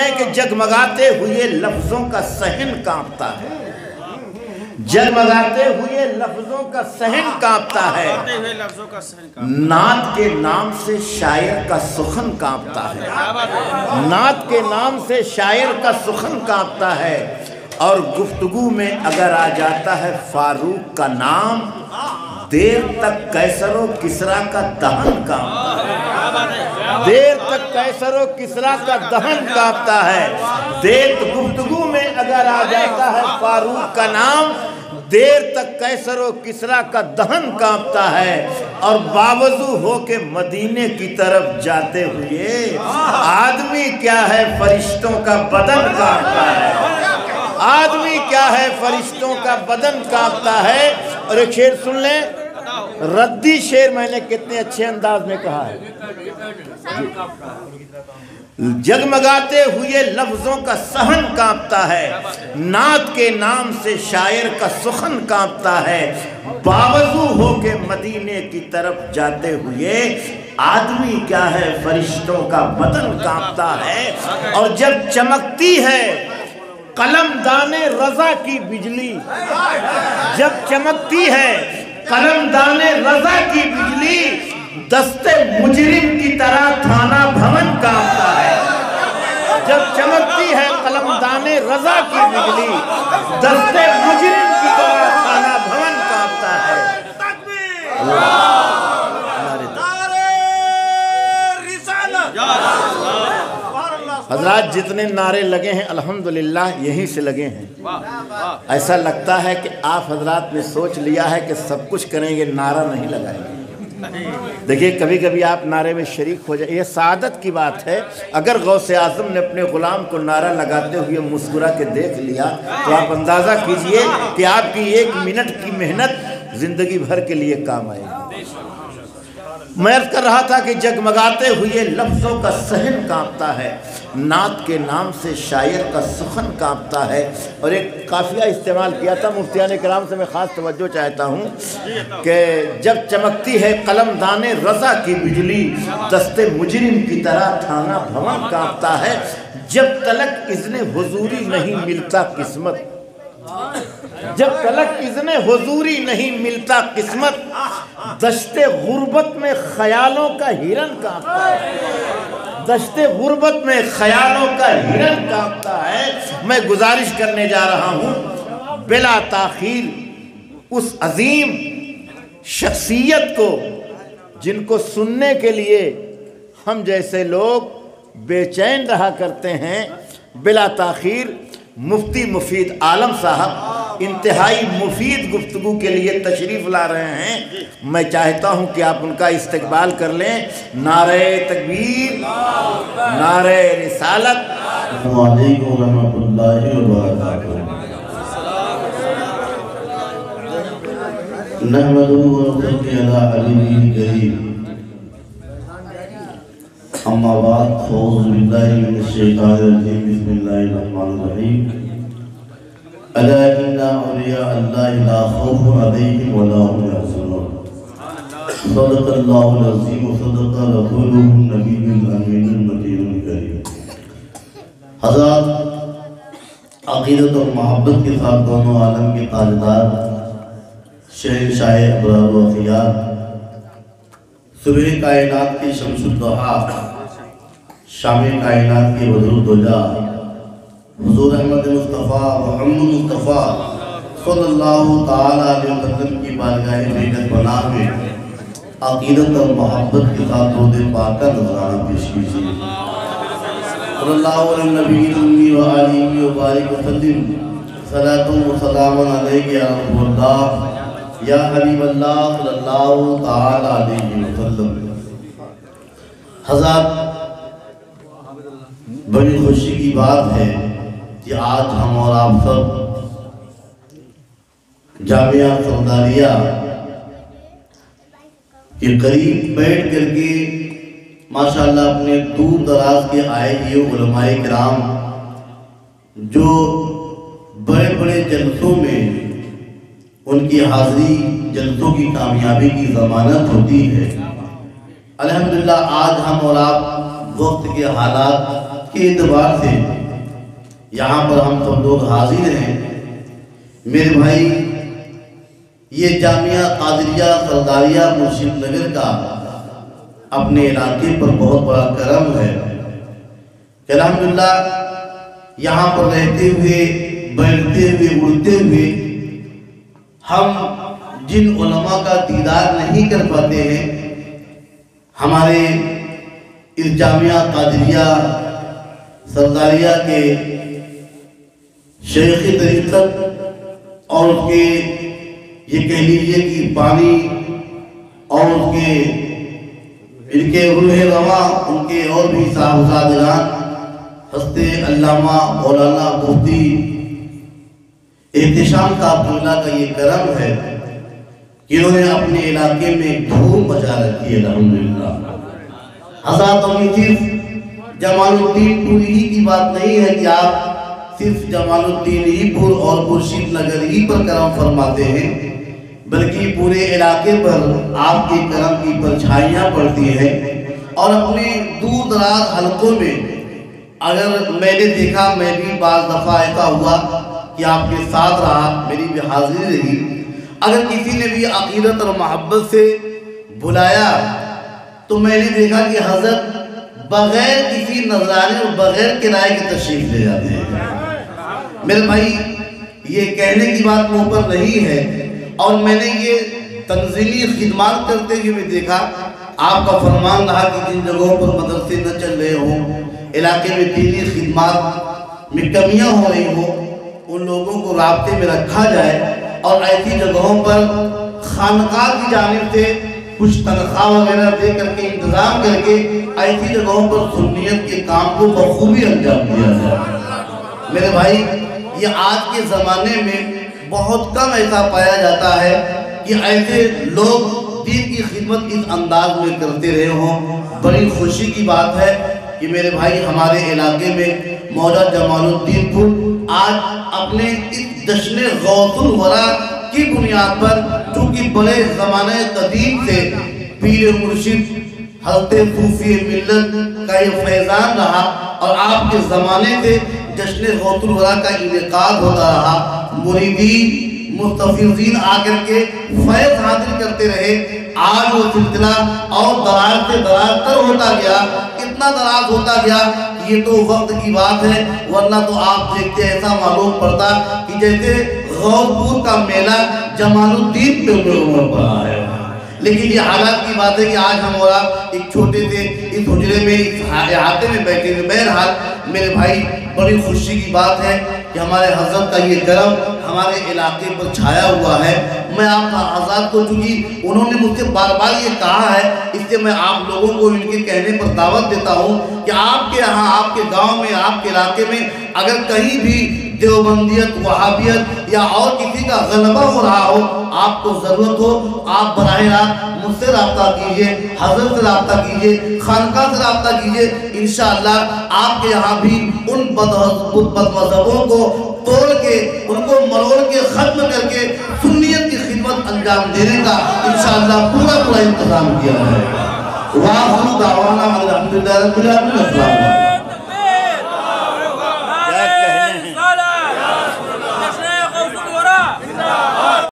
ہیں کہ جگمگاتے ہوئے لفظوں کا صحن کانپتا ہے، جگمگاتے ہوئے لفظوں کا صحن کانپتا ہے، نعت کے نام سے شاعر کا سخن کانپتا ہے، نعت کے نام سے شاعر کا سخن کانپتا ہے، اور گفتگو میں اگر آ جاتا ہے فاروق کا نام، دیر تک قیصر و کسریٰ کا دہن کانپتا ہے، دیر تک قیصر و کسریٰ کا دہن کانپتا ہے، دیر گفتگو میں اگر آ جاتا ہے فاروق کا نام، دیر تک قیصر و کسریٰ کا دہن کانپتا ہے، اور باوضو ہو کے مدینے کی طرف جاتے ہوئے آدمی کیا ہے فرشتوں کا بدن کانپتا ہے، آدمی کیا ہے فرشتوں کا بدن کانپتا ہے۔ اور ایک شعر سن لیں، ردی شعر میں نے کتنے اچھے انداز میں کہا ہے، جگمگاتے ہوئے لفظوں کا صحن کانپتا ہے، نعت کے نام سے شاعر کا سخن کانپتا ہے، باوضو ہو کے مدینے کی طرف جاتے ہوئے آدمی کیا ہے فرشتوں کا بدن کانپتا ہے، اور جب چمکتی ہے قلم دانے رضا کی بجلی، جب چمکتی ہے قلم دانے رضا کی بجلی، دستے مجرم کی طرح تھانہ بھون کانپتا ہے، جب چمکتی ہے قلم دانے رضا کی بجلی، دستے مجرم کی طرح تھانہ بھون کانپتا ہے۔ حضرات جتنے نعرے لگے ہیں الحمدللہ یہیں سے لگے ہیں، ایسا لگتا ہے کہ آپ حضرات نے سوچ لیا ہے کہ سب کچھ کریں گے، نعرہ نہیں لگائیں گے۔ دیکھیے کبھی کبھی آپ نعرے میں شریک ہو جائیں، یہ سعادت کی بات ہے۔ اگر غوث اعظم نے اپنے غلام کو نعرہ لگاتے ہوئے مسکرا کے دیکھ لیا تو آپ اندازہ کیجئے کہ آپ کی 1 منٹ کی محنت زندگی بھر کے لیے کام آئے گی۔ میں عرض کر رہا تھا کہ جگمگاتے ہوئے لفظوں کا صحن کانپتا ہے، نعت کے نام سے شاعر کا سخن کانپتا ہے، اور ایک قافیہ استعمال کیا تھا مفتیان کرام سے میں خاص توجہ چاہتا ہوں کہ جب چمکتی ہے قلم دانے رضا کی بجلی، دستے مجرم کی طرح تھانہ بھون کانپتا ہے، جب تلک اذن حضوری نہیں ملتا قسمت، جب تلک اذن حضوری نہیں ملتا قسمت، دشت غربت میں خیالوں کا ہرن کانپتا ہے، دشت غربت میں خیالوں کا ہرن کانپتا ہے۔ میں گزارش کرنے جا رہا ہوں بلا تاخیر اس عظیم شخصیت کو جن کو سننے کے لیے ہم جیسے لوگ بے چین رہا کرتے ہیں، بلا تاخیر مفتی مفید عالم صاحب انتہائی مفید گفتگو کے لیے تشریف لا رہے ہیں۔ میں چاہتا ہوں کہ آپ ان کا استقبال کر لیں۔ نعرہ تکبیر، نعرہ رسالت۔ السلام علیکم ورحمۃ اللہ وبرکاتہ۔ نحمدہ ونصلی علی حبیبہ الکریم، اما بعد اعوذ باللہ من الشیطان الرجیم، بسم اللہ الرحمن الرحیم۔ الا ان اولیاء اللہ لا خوف علیہم ولا هم یحزنون، صدق اللہ العظیم وصدق رسولہ النبی الامین المتین الکریم۔ حضرات عقیدت اور محبت کے ساتھ دونوں عالم کے تاجدار شہنشاہ ابرار و اخیار، صبح کائنات کی شمس الضحیٰ، شام کائنات کی بدر الدجا، حضور احمد مصطفیٰ محمد مصطفیٰ صلی اللہ تعالیٰ علیہ وسلم کی بارگاہ بیدت پناہ میں عقیدت اور محبت کے ساتھ درود پاک کا نذرانہ پیش کیجیے۔ صلی اللہ علیہ نبی امی و آلہ و بارک وسلم، صلاۃ و سلام علیک یا رسول اللہ یا حبیب اللہ صلی اللہ تعالیٰ علیہ وسلم۔ حضرات بڑی خوشی کی بات ہے کہ آج ہم اور آپ سب جامعہ سرداریہ کے قریب بیٹھ کر کے ماشاءاللہ اپنے دور دراز کے آئے ہوئے علماء کرام جو بڑے بڑے جلسوں میں ان کی حاضری جلسوں کی کامیابی کی ضمانت ہوتی ہے، الحمدللہ آج ہم اور آپ وقت کے حالات کے اعتبار سے یہاں پر ہم سب لوگ حاضر ہیں، میرے بھائی یہ جامعہ قادریہ سرداریہ مرشد نگر کا اپنے علاقے پر بہت بڑا کرم ہے کہ الحمدللہ یہاں پر رہتے ہوئے، بیٹھتے ہوئے، اڑتے ہوئے ہم جن علماء کا دیدار نہیں کر پاتے ہیں، ہمارے اس جامعہ قادریہ سرداریہ کے شیخ طریقت اور اس کے یہ کہہ لیجئے کہ بانی اور ان کے روح رواں، ان کے اور بھی صاحبزادگان حضرت علامہ مولانا مفتی احتشام صاحب اللہ کا یہ کرم ہے کہ انہوں نے اپنے علاقے میں دھوم مچا رکھی ہے الحمدللہ۔ حضرات ہم صرف جمال الدین پور ہی کی بات نہیں ہے کہ آپ صرف جمال الدین ہی پور اور مرشد نگر ہی پر کرم فرماتے ہیں، بلکہ پورے علاقے پر آپ کے کرم کی پرچھائیاں پڑتی ہیں، اور اپنے دور دراز حلقوں میں اگر میں نے دیکھا، میں بھی بعض دفعہ ایسا ہوا کہ آپ کے ساتھ رہا، میری بھی حاضری رہی، اگر کسی نے بھی عقیدت اور محبت سے بلایا تو میں نے دیکھا کہ حضرت بغیر کسی نذرانے اور بغیر کرائے کی تشریف لے جاتے ہیں۔ میرے بھائی یہ کہنے کی بات منہ پر نہیں ہے، اور میں نے یہ تنظیمی خدمات کرتے ہوئے بھی دیکھا، آپ کا فرمان رہا کہ جن جگہوں پر مدرسے نہ چل رہے ہوں، علاقے میں دینی خدمات میں کمیاں ہو رہی ہوں، ان لوگوں کو رابطے میں رکھا جائے، اور ایسی جگہوں پر خانقاہ کی جانب سے کچھ تنخواہ وغیرہ دے کر کے انتظام کر کے ایسی جگہوں پر سنیت کے کام کو بخوبی انجام دیا جائے۔ میرے بھائی یہ آج کے زمانے میں بہت کم ایسا پایا جاتا ہے کہ ایسے لوگ دین کی خدمت اس انداز میں کرتے رہے ہوں۔ بڑی خوشی کی بات ہے کہ میرے بھائی ہمارے علاقے میں مولا جمال الدین پور آج اپنے اس جشن غوث الورا کی بنیاد پر، چونکہ بڑے زمانہ قدیم سے پیر مرشد حضرت صوفی ملت کا یہ فیضان رہا، اور آپ کے زمانے سے جشن غوث الورا کا انعقاد ہوتا رہا، مریدین مستفیضین آ کر کے فیض حاصل کرتے رہے۔ آج وہ سلسلہ اور دراز سے دراز تر ہوتا گیا، اتنا دراز ہوتا گیا کہ یہ تو وقت کی بات ہے، ورنہ تو آپ دیکھتے ایسا معلوم پڑتا کہ جیسے غوث پور کا میلہ جمال الدین پہ عمر پڑا ہے۔ لیکن یہ حالات کی بات ہے کہ آج ہم اور آپ ایک چھوٹے سے اس حجرے میں، اس احاطے میں بیٹھے ہوئے، بہرحال میرے بھائی بڑی خوشی کی بات ہے کہ ہمارے حضرت کا یہ کرم ہمارے علاقے پر چھایا ہوا ہے۔ میں آپ حضرات کو، چونکہ انہوں نے مجھ سے بار بار یہ کہا ہے، اس سے میں آپ لوگوں کو ان کے کہنے پر دعوت دیتا ہوں کہ آپ کے یہاں، آپ کے گاؤں میں، آپ کے علاقے میں اگر کہیں بھی دیوبندیت، وہابیت یا اور کسی کا غلبہ ہو رہا ہو، آپ کو ضرورت ہو، آپ براہ راست مجھ سے رابطہ کیجئے، حضرت سے رابطہ کیجئے، خانقاہ سے رابطہ کیجئے، انشاءاللہ آپ کے یہاں بھی ان بد مذہبوں کو توڑ کے، ان کو مروڑ کے، ختم کر کے سنیت کی خدمت انجام دینے کا انشاءاللہ پورا انتظام کیا ہے۔ وآخر دعوانا الحمدللہ رب العالمین۔